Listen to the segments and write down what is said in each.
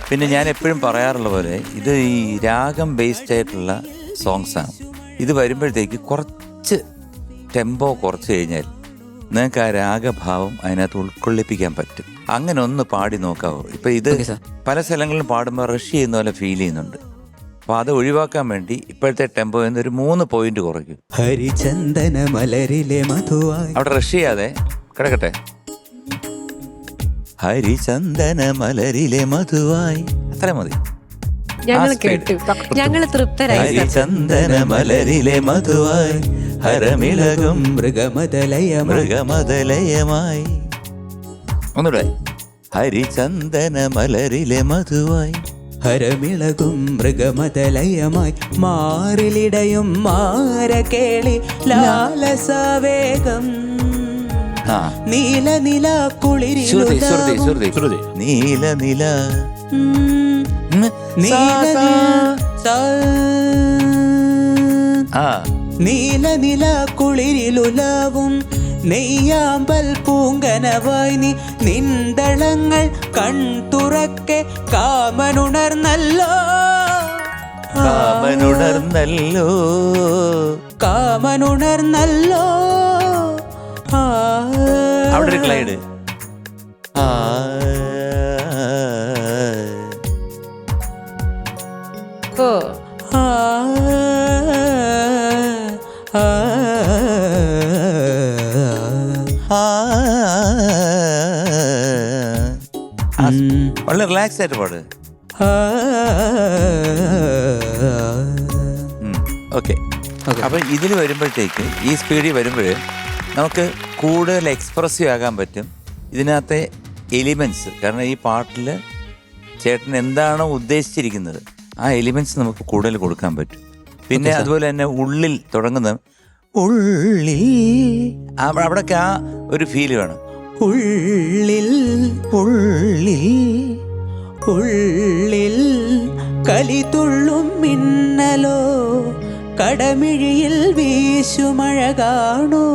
പിന്നെ ഞാൻ എപ്പോഴും പറയാറുള്ള പോലെ ഇത് ഈ രാഗം ബേസ്ഡ് ആയിട്ടുള്ള സോങ്സാണ്. ഇത് വരുമ്പോഴത്തേക്ക് കുറച്ച് ടെമ്പോ കുറച്ച് കഴിഞ്ഞാൽ നിങ്ങൾക്ക് ആ രാഗഭാവം അതിനകത്ത് ഉൾക്കൊള്ളിപ്പിക്കാൻ പറ്റും. അങ്ങനെ ഒന്ന് പാടി നോക്കാവോ? ഇപ്പം ഇത് പല സ്ഥലങ്ങളിലും പാടുമ്പോൾ റഷ് ചെയ്യുന്ന പോലെ ഫീൽ ചെയ്യുന്നുണ്ട്. അപ്പോൾ അത് ഒഴിവാക്കാൻ വേണ്ടി ഇപ്പോഴത്തെ ടെമ്പോ എന്നൊരു 3 പോയിന്റ് കുറയ്ക്കും. ഹരിചന്ദന മലരിലെ മധുവായി അവിടെ റഷ് ചെയ്യാതെ കിടക്കട്ടെ. ഹരിചന്ദന മലരിലെ മധുവായി, അത്ര മതി. ഞങ്ങൾ കേട്ടു, ഞങ്ങൾ തൃപ്തരായി. ഹരിചന്ദന മലരിലെ മധുവായി ഹരമിളകും മൃഗമതലയമായി. ഒന്നുകൂടെ. ഹരിചന്ദന മലരിലെ മധുവായി ഹരമിളകും മൃഗമതലയമായി മാറിലിടയും മാരകേളി ലാലസവേഗം നീല നില കുളിരിലുദാവും നീല നില നീല നില കുളിരിലുലാവും നെയ്യാമ്പൽ പൂങ്കനവായി നീ നിന്തളങ്ങൾ കൺതുറക്കെ കാമനുണർന്നല്ലോ കാമനുണർന്നല്ലോ കാമനുണർന്നല്ലോ. അവിടെ ഒരു ക്ലൈഡ്. ഓ വളരെ റിലാക്സ് ആയിട്ട് പാട്. ഓക്കെ. അപ്പം ഇതിൽ വരുമ്പോഴത്തേക്ക് ഈ സ്പീഡിൽ വരുമ്പോൾ നമുക്ക് കൂടുതൽ എക്സ്പ്രസീവ് ആകാൻ പറ്റും ഇതിനകത്തെ എലിമെൻറ്റ്സ്. കാരണം ഈ പാട്ടിൽ ചേട്ടൻ എന്താണോ ഉദ്ദേശിച്ചിരിക്കുന്നത് ആ എലിമെൻറ്റ്സ് നമുക്ക് കൂടുതൽ കൊടുക്കാൻ പറ്റും. പിന്നെ അതുപോലെ തന്നെ ഉള്ളിൽ തുടങ്ങുന്ന ഉള്ളിൽ അവിടൊക്കെ ആ ഒരു ഫീല് വേണം. ഉള്ളിൽ ഉള്ളിൽ ഉള്ളിൽ കലിതുള്ളും മിന്നലോ കടമിഴിയിൽ വീശുമഴ കാണോ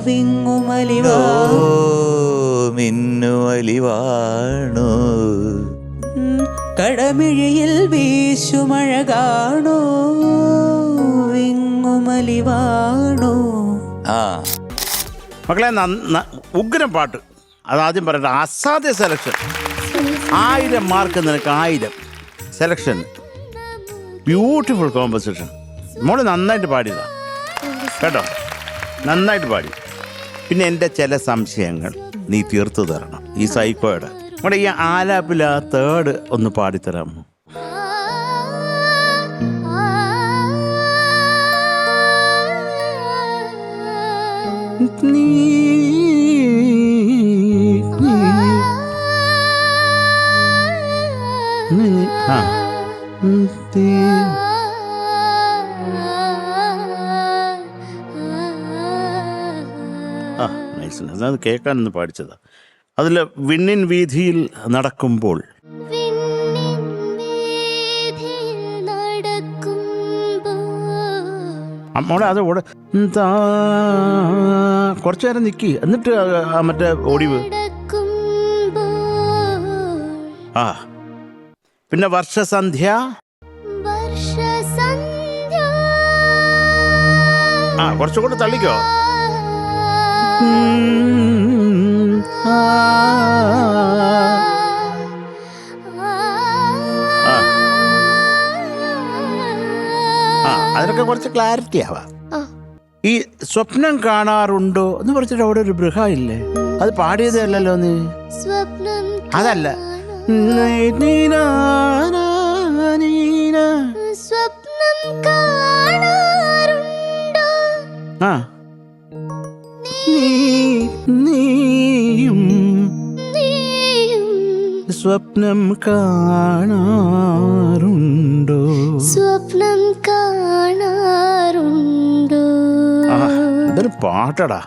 മിന്നുമലിവാണോ കടമിഴിയിൽ വീശുമഴ കാണോ വിങ്ങുമലിവാണോ. മക്കളെ, ഉഗ്രം പാട്ട്. അതാദ്യം പറയട്ടെ, അസാധ്യ സെലക്ഷൻ. 1000 മാർക്ക് നിനക്ക്. 1000 സെലക്ഷൻ. Beautiful composition. മോള് നന്നായിട്ട് പാടിയതാ കേട്ടോ, നന്നായിട്ട് പാടി. പിന്നെ എൻ്റെ ചില സംശയങ്ങൾ നീ തീർത്തു തരണം. ഈ സൈക്കോയുടെ നമ്മുടെ ഈ ആലാപ്പിൽ ആ തേർഡ് ഒന്ന് പാടിത്തരാമോ? അത് കേൾക്കാനൊന്ന് പാടിച്ചതാ. അതിൽ വിണ്ണിൻ വീതിയിൽ നടക്കുമ്പോൾ മോളെ അത് ഓടെ കുറച്ചു നേരം നിൽക്കി, എന്നിട്ട് മറ്റേ ഓടിവ്. ആ പിന്നെ വർഷസന്ധ്യ. ആ കുറച്ചുകൂടെ തള്ളിക്കോ. അതിനൊക്കെ കുറച്ച് ക്ലാരിറ്റി ആവാം. ഈ സ്വപ്നം കാണാറുണ്ടോ എന്ന് പറഞ്ഞിട്ട് അവിടെ ഒരു ബൃഹ ഇല്ലേ, അത് പാടിയതല്ലോ നീ. അതല്ല, ആ നീയും സ്വപ്നം കാണാറുണ്ടോ, സ്വപ്നം കാണാറുണ്ടോ. ഇതൊരു പാട്ടടാ.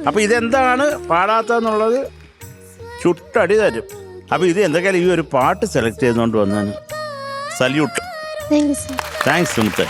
അപ്പൊ ഇതെന്താണ് പാടാത്തെന്നുള്ളത് ചുട്ടടി തരും. അപ്പൊ ഇത് എന്തൊക്കെയാലും ഈ ഒരു പാട്ട് സെലക്ട് ചെയ്തുകൊണ്ട് വന്നാണ്. സല്യൂട്ട്. താങ്ക്സ് സുമിത്തെ.